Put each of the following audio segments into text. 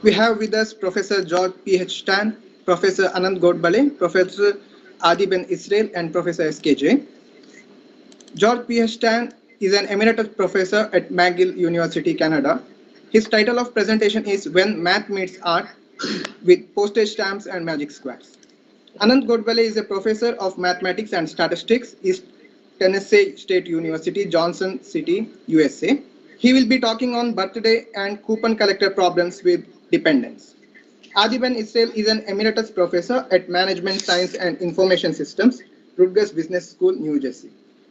We have with us Professor George P H Styan, Professor Anand Godbole, Professor Adi Ben Israel, and Professor SKJ. George P H Styan is an emeritus professor at McGill University, Canada. His title of presentation is When Math Meets Art with Postage Stamps and Magic Squares. Anand Godbole is a professor of mathematics and statistics, East Tennessee State University, Johnson City, USA. He will be talking on birthday and coupon collector problems with dependents. Adi Ben Israel is an emeritus professor at Management Science and Information Systems, Rutgers Business School, New Jersey.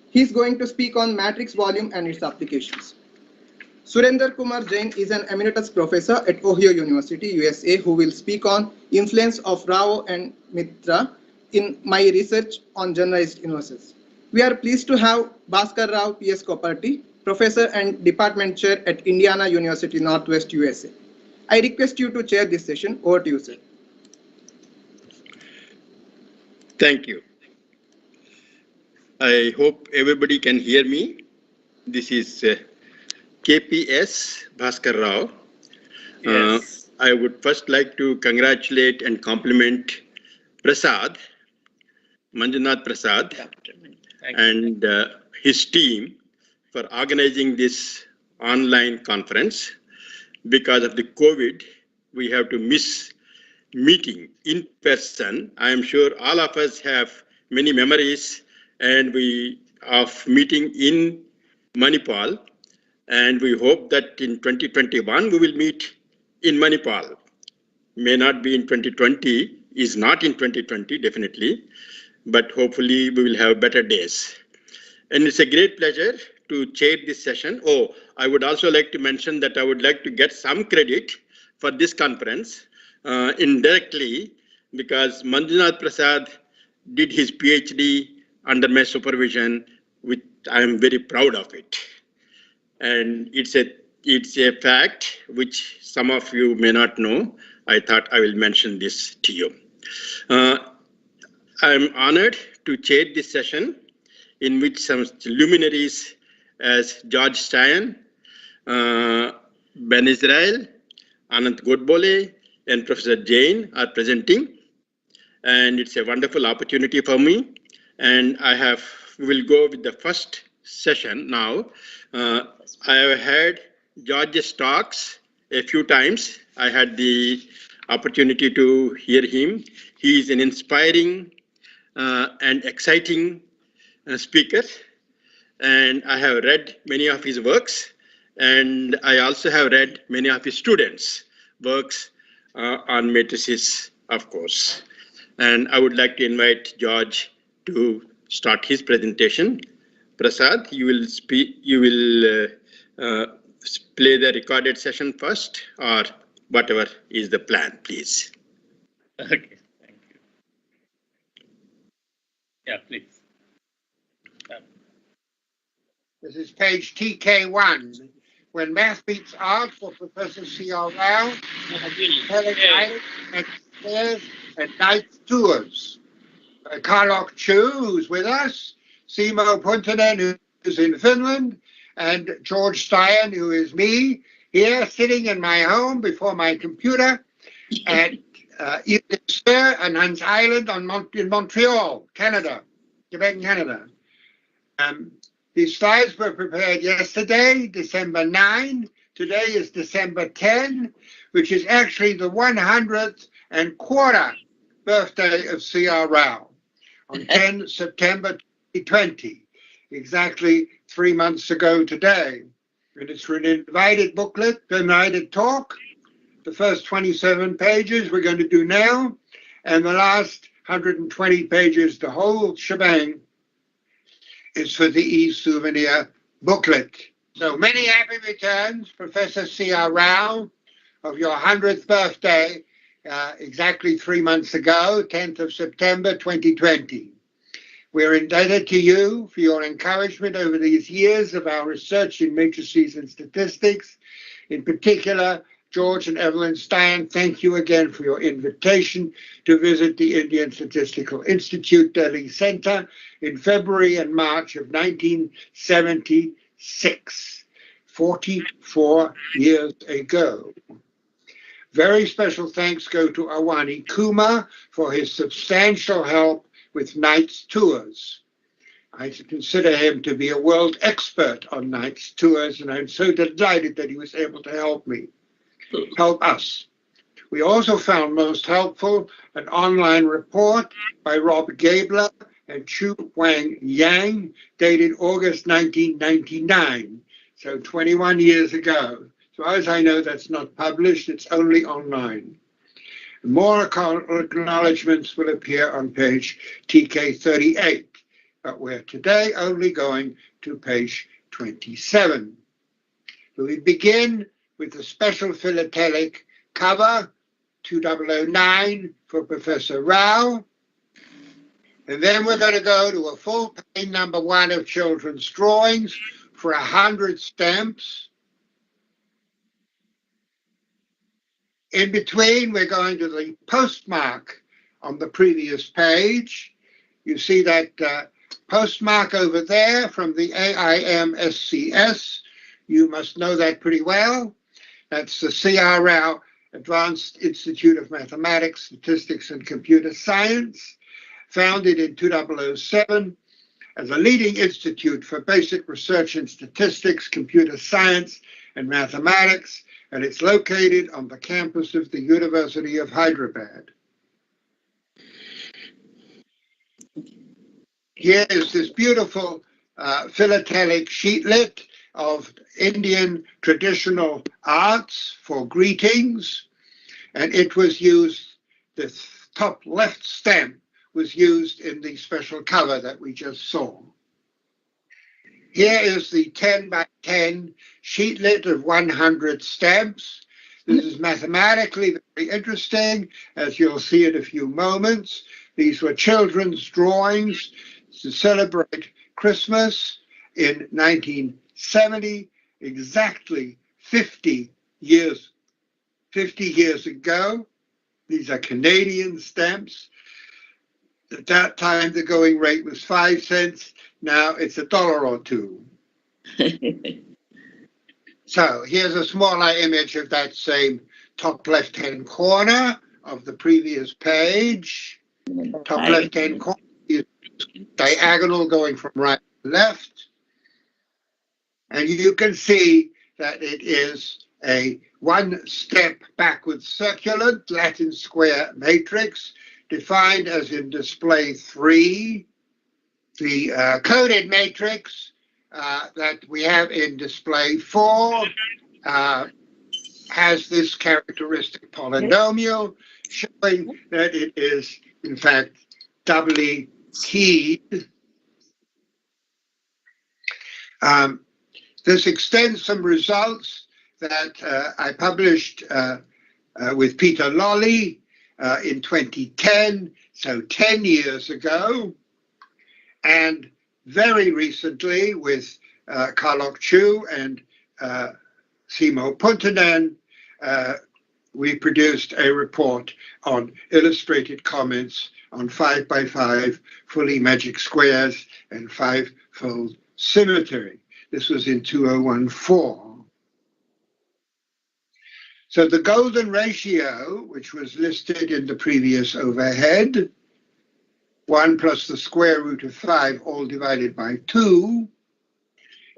He is going to speak on matrix volume and its applications. Surender Kumar Jain is an emeritus professor at Ohio University, USA, who will speak on influence of Rao and Mitra in my research on generalized universes. We are pleased to have Bhaskar Rao P.S. Koparty, professor and department chair at Indiana University, Northwest, USA. I request you to chair this session. Over to you, sir. Thank you. I hope everybody can hear me. This is KPS Bhaskar Rao. Yes. I would first like to congratulate and compliment Prasad, Manjunath Prasad, and his team for organizing this online conference. Because of the COVID, we have to miss meeting in person. I am sure all of us have many memories of meeting in Manipal, and we hope that in 2021 we will meet in Manipal. May not be in 2020, is not in 2020 definitely, but hopefully we will have better days. And it's a great pleasure to chair this session. Oh, I would also like to mention that I would like to get some credit for this conference indirectly, because Manjunath Prasad did his PhD under my supervision, which I am very proud of it. And it's a fact which some of you may not know. I thought I will mention this to you. I am honored to chair this session, in which some luminaries as George Styan, Ben Israel, Anand Godbole, and Professor Jain are presenting. And it's a wonderful opportunity for me. And we will go with the first session now. I have heard George's talks a few times. I had the opportunity to hear him. He is an inspiring and exciting speaker. And I have read many of his works. And I also have read many of his students' works on matrices, of course. And I would like to invite George to start his presentation. Prasad, you will play the recorded session first, or whatever is the plan, please. Okay, thank you. Yeah, please. This is page TK1. When Math Meets Art for Professor C.R. Rao, and stairs and night tours. Karlok Chu, who's with us, Simo Puntanen, who's in Finland, and George Styan, who is me, here sitting in my home before my computer at Île and Hans Island in Montreal, Canada, Quebec, Canada. These slides were prepared yesterday, December 9. Today is December 10, which is actually the 100th and quarter birthday of C.R. Rao on 10 September 2020, exactly 3 months ago today. And it's an invited booklet, invited talk. The first 27 pages we're going to do now, and the last 120 pages, the whole shebang, is for the e-souvenir booklet. So many happy returns, Professor C.R. Rao, of your 100th birthday, exactly 3 months ago, 10th of September 2020. We're indebted to you for your encouragement over these years of our research in matrices and statistics. In particular, George and Evelyn Styan, thank you again for your invitation to visit the Indian Statistical Institute Delhi Center in February and March of 1976, 44 years ago. Very special thanks go to Awani Kumar for his substantial help with Knight's tours. I consider him to be a world expert on Knight's tours, and I'm so delighted that he was able to help us. We also found most helpful an online report by Rob Gabler and Chu Wang Yang, dated August 1999, so 21 years ago. So as I know, that's not published, it's only online. More acknowledgements will appear on page TK38, but we're today only going to page 27. So we begin with the special philatelic cover, 2009 for Professor Rao. And then we're going to go to a full page number 1 of children's drawings for 100 stamps. In between, we're going to the postmark on the previous page. You see that postmark over there from the AIM-SCS. You must know that pretty well. That's the C.R. Rao Advanced Institute of Mathematics, Statistics, and Computer Science, founded in 2007 as a leading institute for basic research in statistics, computer science, and mathematics, and it's located on the campus of the University of Hyderabad. Here is this beautiful philatelic sheetlet of Indian traditional arts for greetings, and it was used, the top left stamp was used in the special cover that we just saw. Here is the 10 by 10 sheetlet of 100 stamps. This is mathematically very interesting, as you'll see in a few moments. These were children's drawings to celebrate Christmas in 1970, exactly 50 years ago. These are Canadian stamps. At that time, the going rate was 5 cents. Now it's $1 or $2. So here's a smaller image of that same top left-hand corner of the previous page. Top left-hand corner is diagonal going from right to left. And you can see that it is a one-step backwards circulant Latin square matrix, defined as in display 3. The coded matrix that we have in display 4 has this characteristic polynomial, showing that it is, in fact, doubly keyed. This extends some results that I published with Peter Lolly in 2010, so 10 years ago, and very recently with Karlok Chu and Simo Puntanen, we produced a report on illustrated comments on 5x5 fully magic squares and 5-fold symmetry. This was in 2014. So the golden ratio, which was listed in the previous overhead, 1 plus the square root of 5 all divided by 2,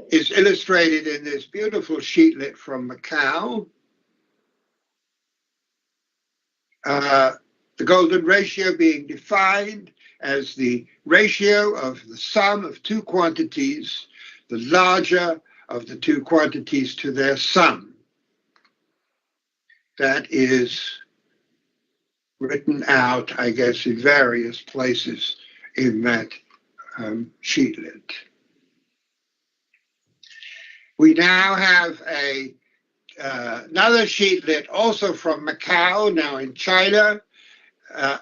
is illustrated in this beautiful sheetlet from Macau. The golden ratio being defined as the ratio of the sum of two quantities, the larger of the two quantities to their sum. That is written out, I guess, in various places in that sheetlet. We now have another sheetlet also from Macau, now in China,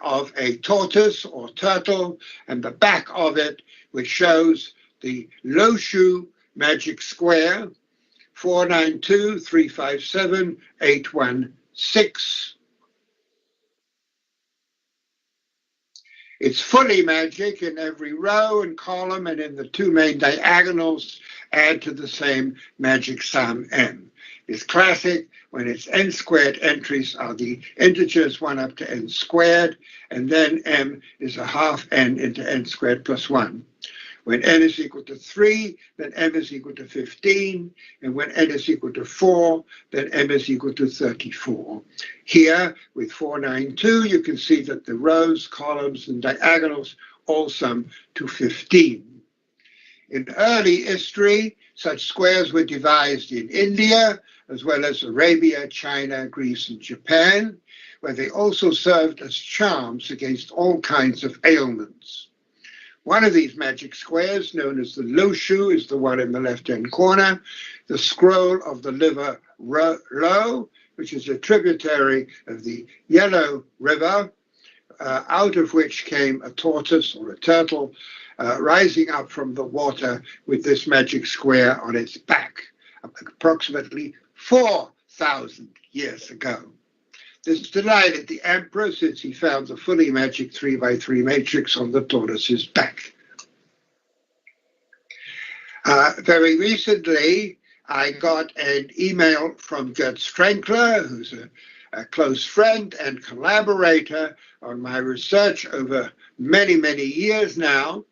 of a tortoise or turtle, and the back of it, which shows the Loshu magic square, 492357816. It's fully magic in every row and column, and in the two main diagonals add to the same magic sum M. is classic when its n squared entries are the integers 1 up to n squared, and then m is a half n into n squared plus 1. When n is equal to 3, then m is equal to 15, and when n is equal to 4, then m is equal to 34. Here, with 492, you can see that the rows, columns, and diagonals all sum to 15. In early history, such squares were devised in India, as well as Arabia, China, Greece, and Japan, where they also served as charms against all kinds of ailments. One of these magic squares, known as the Loshu, is the one in the left-hand corner, the scroll of the river Lo, which is a tributary of the Yellow River, out of which came a tortoise or a turtle rising up from the water with this magic square on its back, approximately 4,000 years ago. This delighted the emperor, since he found the fully magic 3x3 matrix on the tortoise's back. Very recently, I got an email from Gert Strankler, who's a close friend and collaborator on my research over many, many years now,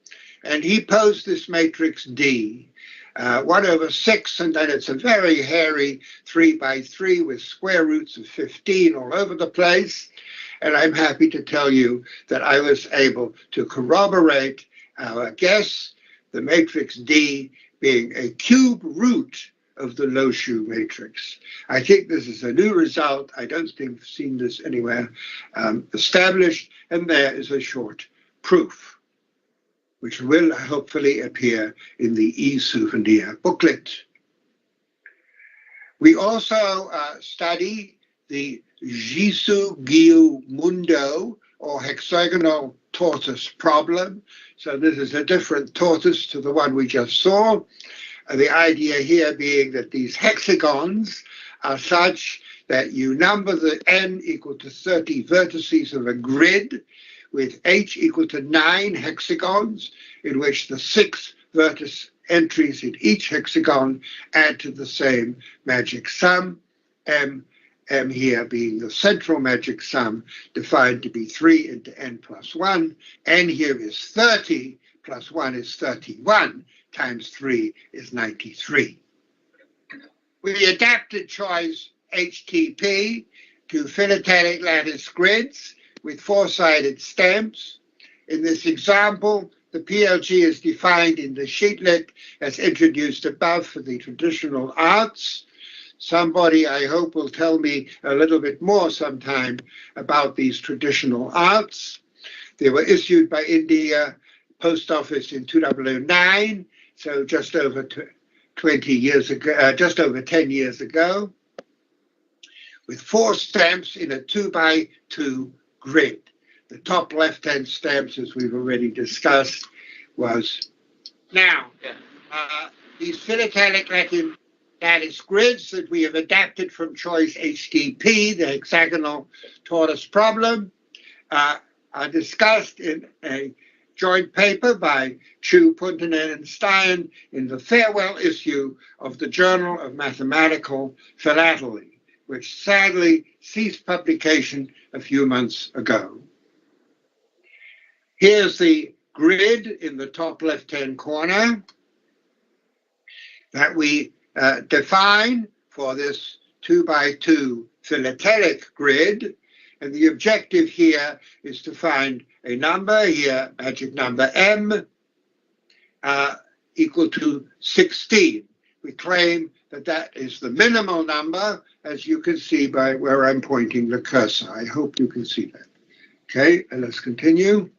and he posed this matrix D. 1/6, and then it's a very hairy 3x3 with square roots of 15 all over the place. And I'm happy to tell you that I was able to corroborate our guess, the matrix D being a cube root of the Loshu matrix. I think this is a new result. I don't think I've seen this anywhere established, and there is a short proof, which will hopefully appear in the e-souvenir booklet. We also study the Jisoo-Gyu Mundo, or hexagonal tortoise problem. So this is a different tortoise to the one we just saw. The idea here being that these hexagons are such that you number the n equal to 30 vertices of a grid, with h equal to 9 hexagons, in which the 6 vertex entries in each hexagon add to the same magic sum, m here being the central magic sum, defined to be 3 into n plus 1. N here is 30, plus 1 is 31, times 3 is 93. We adapted choice HTP to philatelic lattice grids with 4-sided stamps. In this example, the PLG is defined in the sheetlet as introduced above for the traditional arts. Somebody, I hope, will tell me a little bit more sometime about these traditional arts. They were issued by India Post Office in 2009, so just over 20 years ago, just over 10 years ago, with 4 stamps in a 2x2 grid. The top left-hand stamps, as we've already discussed, was now these philatelic lattice grids that we have adapted from choice HTP, the hexagonal tortoise problem, are discussed in a joint paper by Chu, Puntanen, and Styan in the farewell issue of the Journal of Mathematical Philately, which sadly ceased publication a few months ago. Here's the grid in the top left-hand corner that we define for this 2x2 philatelic grid. And the objective here is to find a number here, magic number m, equal to 16. We claim that that is the minimal number, as you can see by where I'm pointing the cursor. I hope you can see that. Okay, and let's continue.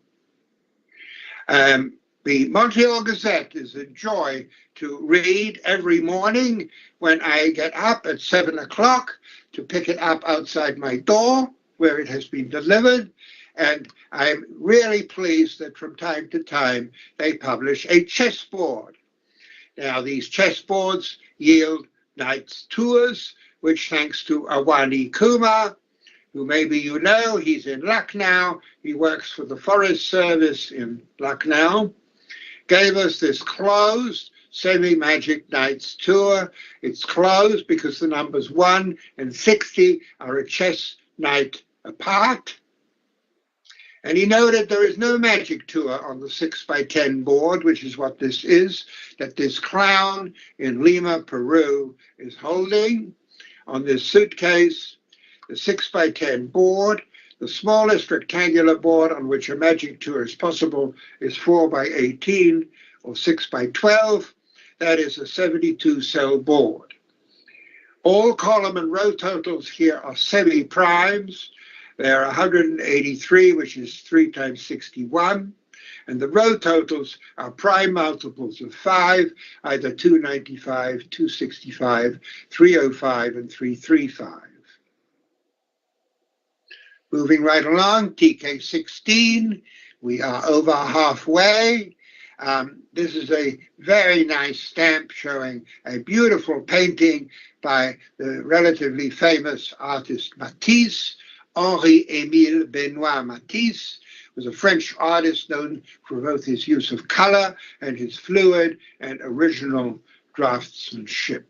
The Montreal Gazette is a joy to read every morning when I get up at 7 o'clock to pick it up outside my door where it has been delivered. And I'm really pleased that from time to time they publish a chessboard. Now, these chessboards yield nice tours, which, thanks to Awani Kumar, who maybe you know, he's in Lucknow, he works for the Forest Service in Lucknow, gave us this closed Semi-Magic Nights Tour. It's closed because the numbers 1 and 60 are a chess night apart. And he noted there is no magic tour on the 6x10 board, which is what this is, that this clown in Lima, Peru is holding on this suitcase, the 6x10 board. The smallest rectangular board on which a magic tour is possible is 4x18 or 6x12. That is a 72-cell board. All column and row totals here are semi-primes. There are 183, which is 3 times 61. And the row totals are prime multiples of 5, either 295, 265, 305, and 335. Moving right along, TK16, we are over halfway. This is a very nice stamp showing a beautiful painting by the relatively famous artist Matisse. Henri-Émile Benoit Matisse was a French artist known for both his use of color and his fluid and original draftsmanship.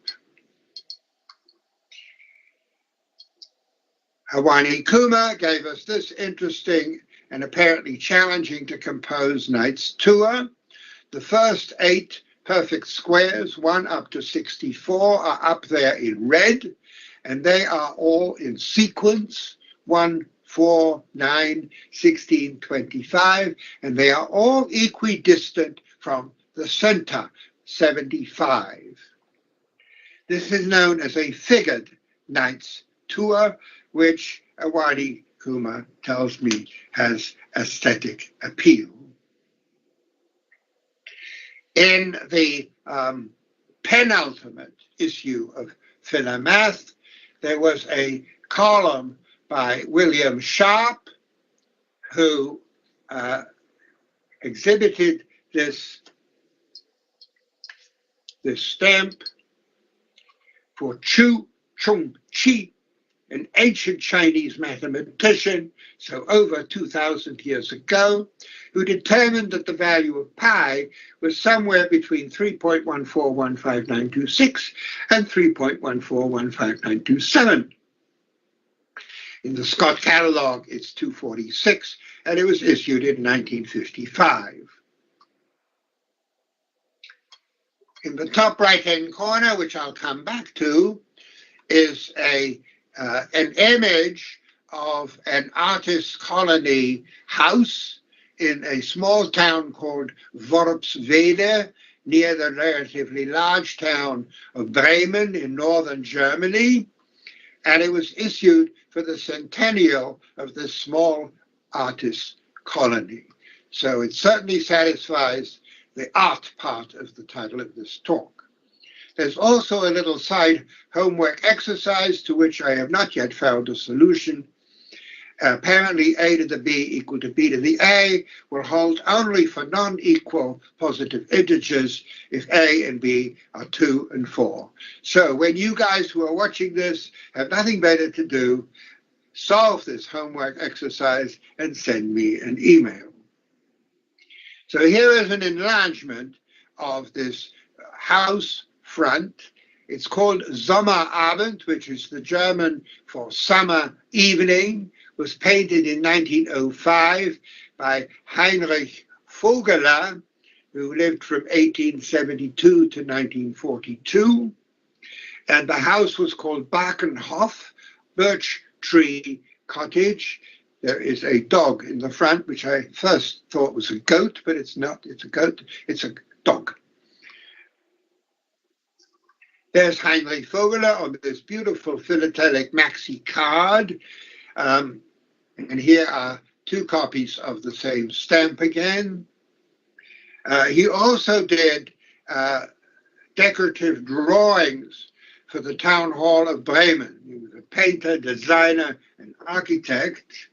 Awani Kumar gave us this interesting and apparently challenging to compose Knight's Tour. The first 8 perfect squares, 1 up to 64, are up there in red, and they are all in sequence, 1, 4, 9, 16, 25, and they are all equidistant from the center, 75. This is known as a figured Knight's Tour, which Awani Kumar tells me has aesthetic appeal. In the penultimate issue of Philomath, there was a column by William Sharp, who exhibited this stamp for Chu Chung Chi, an ancient Chinese mathematician, so over 2,000 years ago, who determined that the value of pi was somewhere between 3.1415926 and 3.1415927. In the Scott Catalogue, it's 246, and it was issued in 1955. In the top right-hand corner, which I'll come back to, is an image of an artist's colony house in a small town called Worpswede, near the relatively large town of Bremen in northern Germany. And it was issued for the centennial of this small artist's colony. So it certainly satisfies the art part of the title of this talk. There's also a little side homework exercise to which I have not yet found a solution. Apparently, a to the b equal to b to the a will hold only for non-equal positive integers if a and b are 2 and 4. So when you guys who are watching this have nothing better to do, solve this homework exercise and send me an email. So here is an enlargement of this house front. It's called Sommerabend, which is the German for summer evening. Was painted in 1905 by Heinrich Vogeler, who lived from 1872 to 1942. And the house was called Barkenhof, Birch Tree Cottage. There is a dog in the front, which I first thought was a goat, but it's not. It's a goat. It's a dog. There's Heinrich Vogeler on this beautiful philatelic maxi card. And here are 2 copies of the same stamp again. He also did decorative drawings for the town hall of Bremen. He was a painter, designer, and architect.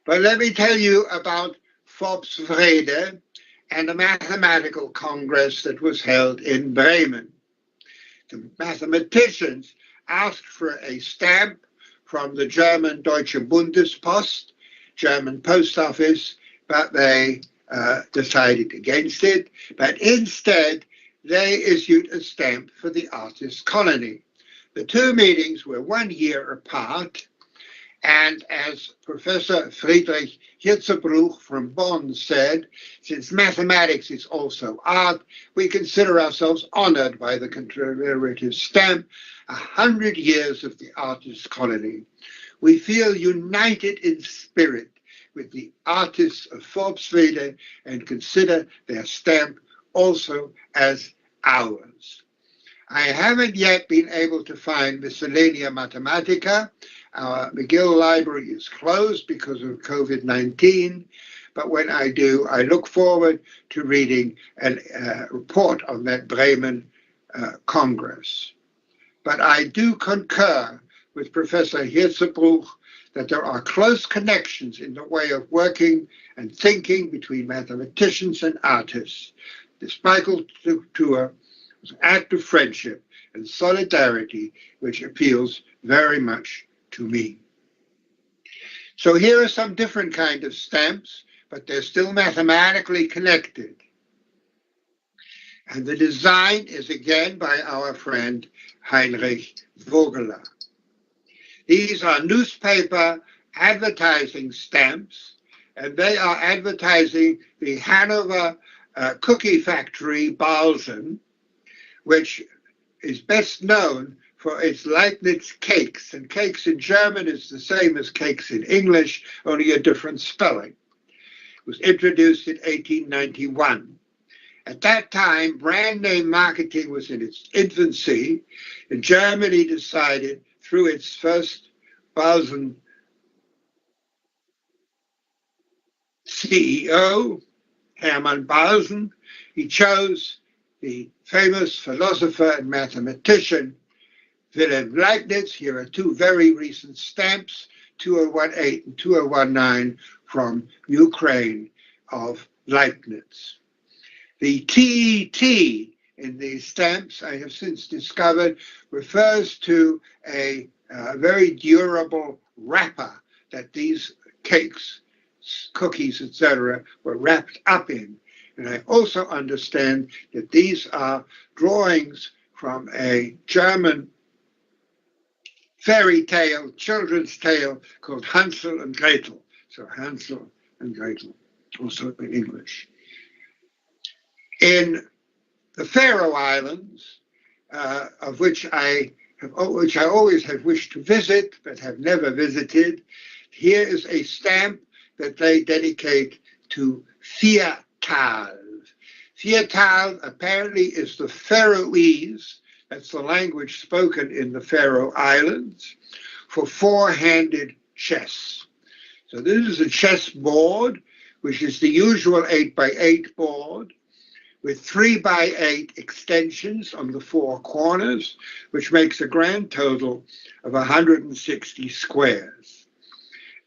But let me tell you about Worpswede and the mathematical congress that was held in Bremen. The mathematicians asked for a stamp from the German Deutsche Bundespost, German post office, but they decided against it. But instead, they issued a stamp for the artist colony. The two meetings were 1 year apart, and as Professor Friedrich Hirzebruch from Bonn said, since mathematics is also art, we consider ourselves honored by the commemorative stamp, 100 years of the artist colony. We feel united in spirit with the artists of Forbswede and consider their stamp also as ours. I haven't yet been able to find Miscellanea Mathematica. Our McGill library is closed because of COVID-19, but when I do, I look forward to reading a report on that Bremen Congress. But I do concur with Professor Hirzebruch that there are close connections in the way of working and thinking between mathematicians and artists. This Michael tour was an act of friendship and solidarity which appeals very much to me. So here are some different kinds of stamps, but they're still mathematically connected. And the design is again by our friend Heinrich Vogeler. These are newspaper advertising stamps, and they are advertising the Hanover cookie factory Balsen, which is best known for its Leibniz cakes. And cakes in German is the same as cakes in English, only a different spelling. It was introduced in 1891. At that time, brand name marketing was in its infancy, and Germany decided through its first Balsen CEO, Hermann Balsen, he chose the famous philosopher and mathematician Wilhelm Leibniz. Here are two very recent stamps, 2018 and 2019, from Ukraine of Leibniz. The TET in these stamps, I have since discovered, refers to a very durable wrapper that these cakes, cookies, etc., were wrapped up in. And I also understand that these are drawings from a German fairy tale, children's tale called Hansel and Gretel. So Hansel and Gretel, also in English. In the Faroe Islands, of which I always have wished to visit but have never visited, here is a stamp that they dedicate to Fiertal. Fiertal apparently is the Faroese, that's the language spoken in the Faroe Islands, for four-handed chess. So this is a chess board, which is the usual 8x8 board, with 3x8 extensions on the four corners, which makes a grand total of 160 squares.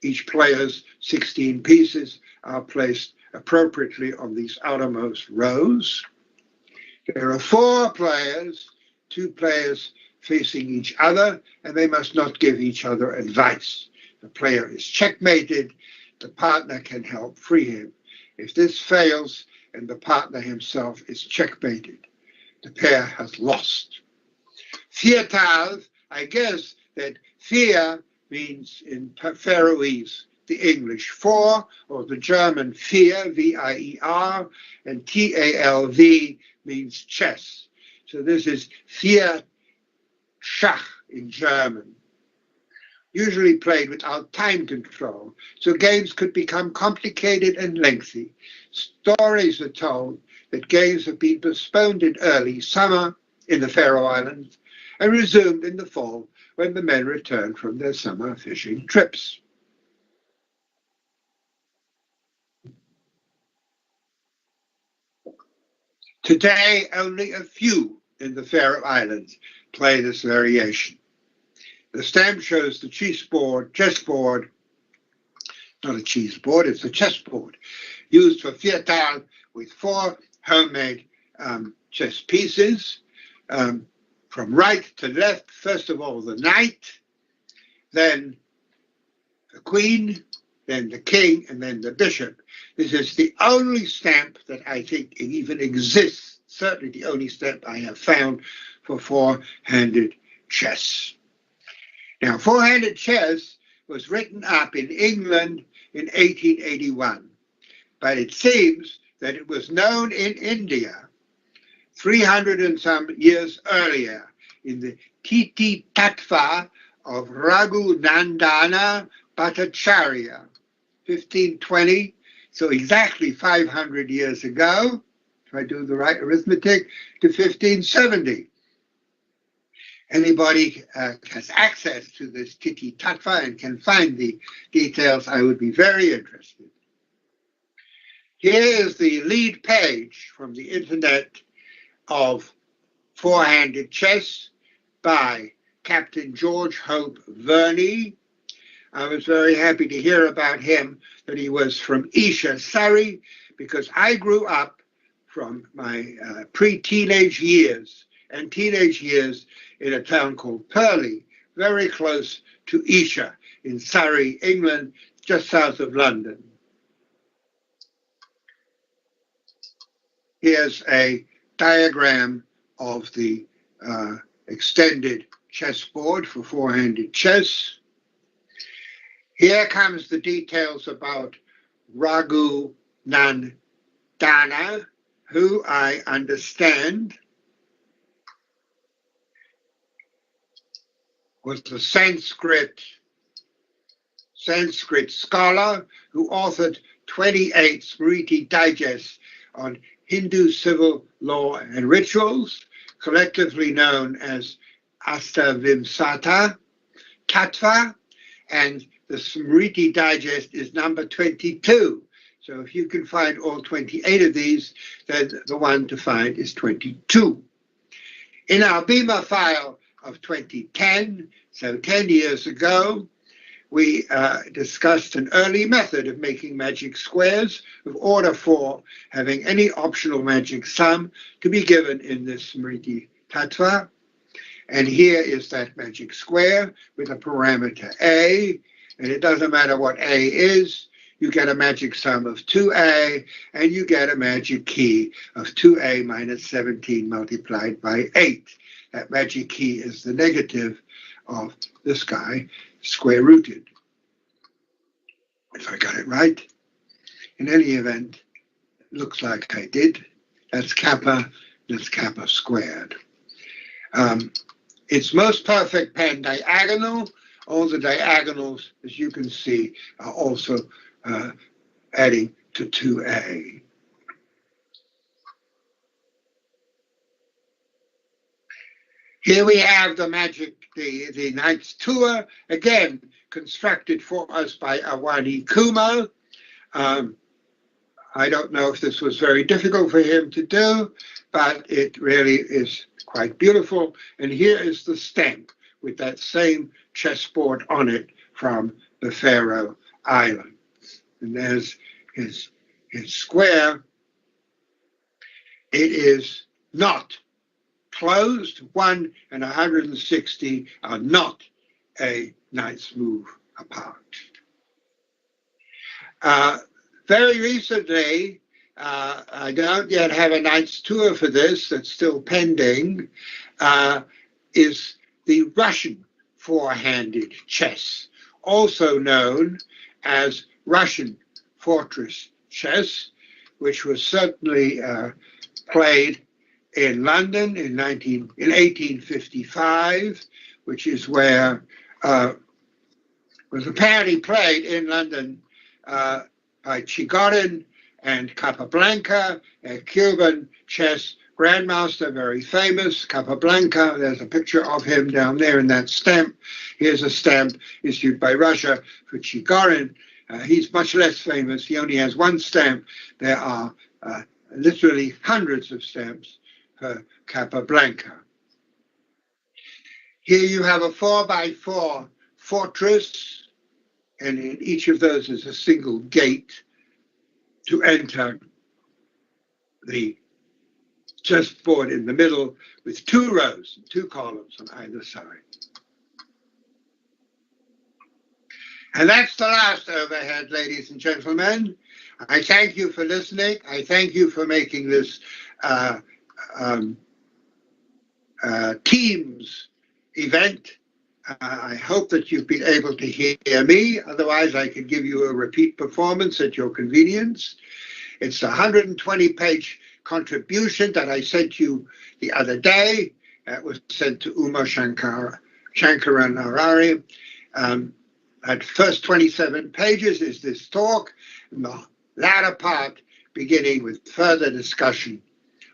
Each player's 16 pieces are placed appropriately on these outermost rows. There are 4 players, 2 players facing each other, and they must not give each other advice. The player is checkmated, the partner can help free him. If this fails, and the partner himself is checkmated, the pair has lost. Fiertal, I guess that fear means in Faroese the English 4, or the German vier, V-I-E-R, and T-A-L-V means chess. So this is vier Schach in German. Usually played without time control, so games could become complicated and lengthy. Stories are told that games have been postponed in early summer in the Faroe Islands and resumed in the fall when the men returned from their summer fishing trips. Today, only a few in the Faroe Islands play this variation. The stamp shows the chessboard, not a cheese board, it's a chessboard, used for Fiertal with 4 homemade chess pieces. From right to left, first of all, the knight, then the queen, then the king, and then the bishop. This is the only stamp that I think even exists certainly the only stamp I have found for four-handed chess. Now, four-handed chess was written up in England in 1881, but it seems that it was known in India 300 and some years earlier in the Titi Tattva of Raghu Nandana Bhattacharya, 1520, so exactly 500 years ago, if I do the right arithmetic, to 1570. Anybody has access to this Titi Tattva and can find the details, I would be very interested. Here is the lead page from the internet of Fourhanded Chess by Captain George Hope Verney. I was very happy to hear about him, that he was from Isha, Surrey, because I grew up from my pre-teenage years and teenage years in a town called Purley, very close to Isha in Surrey, England, just south of London. Here's a diagram of the extended chessboard for four-handed chess. Here comes the details about Raghu Nandana, who I understand was the Sanskrit scholar who authored 28 Smriti Digests on Hindu civil law and rituals, collectively known as Astavimsata Tattva, and the Smriti Digest is number 22. So if you can find all 28 of these, then the one to find is 22. In our Beamer file of 2010, so 10 years ago, we discussed an early method of making magic squares of order 4, having any optional magic sum to be given in this Smriti Tattva. And here is that magic square with a parameter A, and it doesn't matter what A is, you get a magic sum of 2A, and you get a magic key of 2A minus 17 multiplied by 8. That magic key is the negative of this guy, square rooted, if I got it right. In any event, it looks like I did. That's kappa squared. It's most perfect pan-diagonal. All the diagonals, as you can see, are also adding to 2A. Here we have the Knight's Tour, again, constructed for us by Awani Kumar. I don't know if this was very difficult for him to do, but it really is quite beautiful. And here is the stamp with that same chessboard on it from the Faroe Islands. And there's his square. It is not closed. 1 and 160 are not a knight's move apart. Very recently, I don't yet have a knight's tour for this, that's still pending, is the Russian four-handed chess, also known as Russian fortress chess, which was certainly played in London in 1855, which is where was apparently played in London by Chigorin and Capablanca, a Cuban chess grandmaster, very famous. Capablanca, there's a picture of him down there in that stamp. Here's a stamp issued by Russia for Chigorin. He's much less famous. He only has one stamp. There are literally hundreds of stamps for Capablanca. Here you have a 4x4 fortress, and in each of those is a single gate to enter the chessboard in the middle with 2 rows and 2 columns on either side. And that's the last overhead, ladies and gentlemen. I thank you for listening. I thank you for making this Teams event. I hope that you've been able to hear me. Otherwise, I could give you a repeat performance at your convenience. It's a 120-page contribution that I sent you the other day. It was sent to Uma Shankaran Narari. At first 27 pages is this talk, and the latter part beginning with further discussion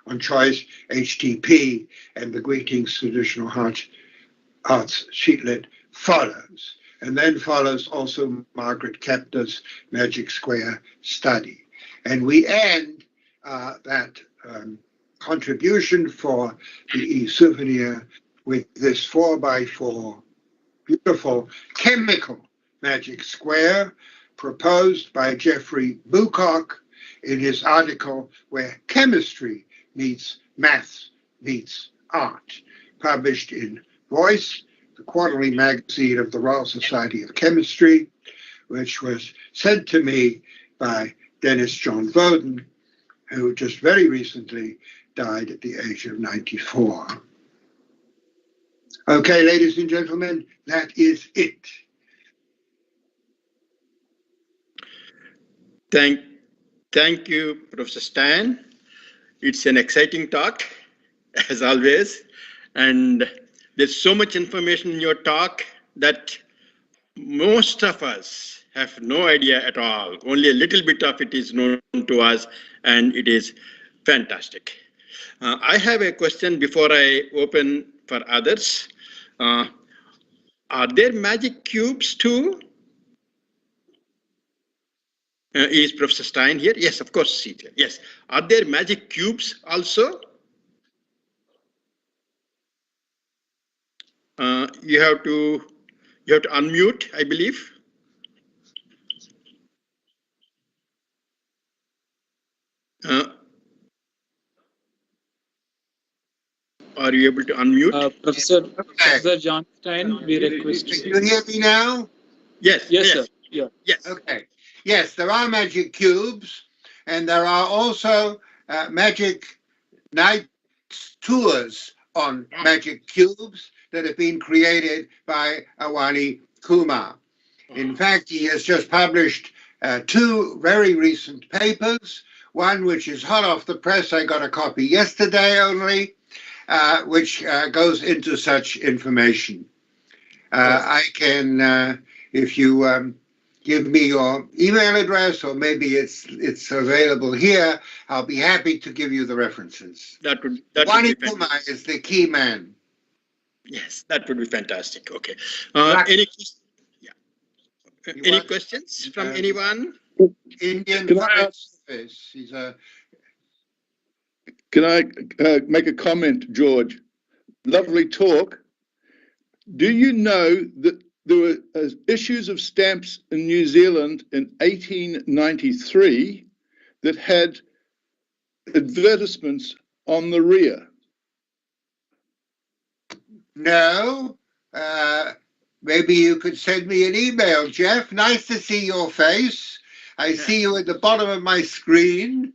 on choice HTP and the Greetings Traditional Arts sheetlet follows. And then follows also Margaret Kepner's Magic Square study. And we end that contribution for the e-souvenir with this 4x4 beautiful chemical magic square proposed by Jeffrey Bucock in his article Where Chemistry Meets Maths Meets Art, published in Voice, the quarterly magazine of the Royal Society of Chemistry, which was sent to me by Dennis John Voden, who just very recently died at the age of 94. Okay, ladies and gentlemen, that is it. Thank you, Professor Styan. It's an exciting talk, as always. And there's so much information in your talk that most of us have no idea at all. Only a little bit of it is known to us, and it is fantastic. I have a question before I open for others. Are there magic cubes too? Is Professor Styan here? Yes, of course, he's here. Yes. Are there magic cubes also? You have to unmute, I believe. Are you able to unmute? Professor John Styan, we request. Can you hear me now? Yes. Yes, sir. Yeah. Yes. Okay. Yes, there are magic cubes, and there are also magic night tours on magic cubes that have been created by Awani Kumar. In fact, he has just published two very recent papers, one which is hot off the press. I got a copy yesterday only, which goes into such information. I can, if you give me your email address, or maybe it's available here, I'll be happy to give you the references. That would Awani be Kumar is the key man. Yes, that would be fantastic. Okay. Exactly. Any questions from anyone? Indian Can Foreign I Service. He's a Can I make a comment, George? Lovely talk. Do you know that there were issues of stamps in New Zealand in 1893 that had advertisements on the rear? No. Maybe you could send me an email, Jeff. Nice to see your face. I see you at the bottom of my screen.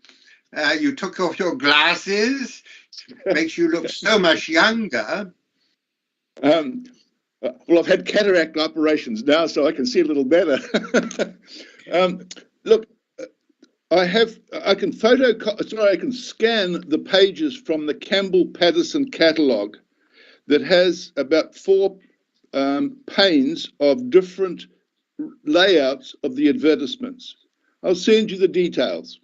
You took off your glasses. Makes you look so much younger. Well, I've had cataract operations now, so I can see a little better. Look, I can scan the pages from the Campbell Patterson catalogue that has about 4 panes of different layouts of the advertisements. I'll send you the details.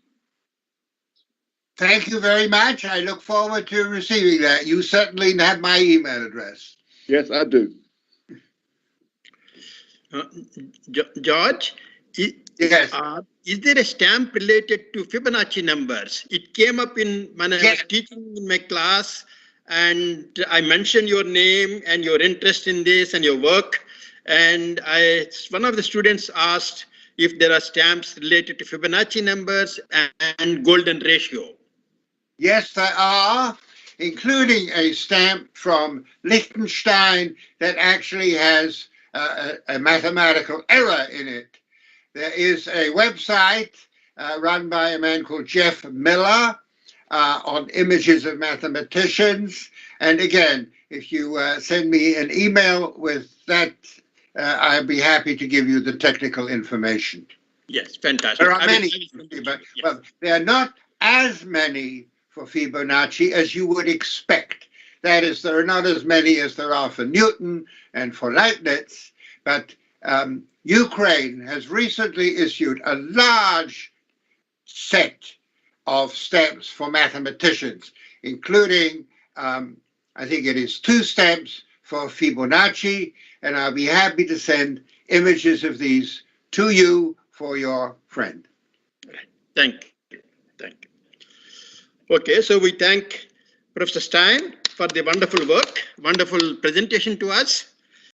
Thank you very much. I look forward to receiving that. You certainly have my email address. Yes, I do. George, Yes. is there a stamp related to Fibonacci numbers? It came up when I was teaching in my class, and I mentioned your name and your interest in this and your work. And one of the students asked if there are stamps related to Fibonacci numbers and golden ratio. Yes, there are, including a stamp from Liechtenstein that actually has a mathematical error in it. There is a website run by a man called Jeff Miller, on images of mathematicians. And again, if you send me an email with that, I'd be happy to give you the technical information. Yes, fantastic. There are I will- many, but there are not as many for Fibonacci as you would expect. That is, there are not as many as there are for Newton and for Leibniz, but Ukraine has recently issued a large set of stamps for mathematicians, including, I think it is 2 stamps for Fibonacci, and I'll be happy to send images of these to you for your friend. Thank you. Thank you. Okay, so we thank Professor Styan for the wonderful work, wonderful presentation to us.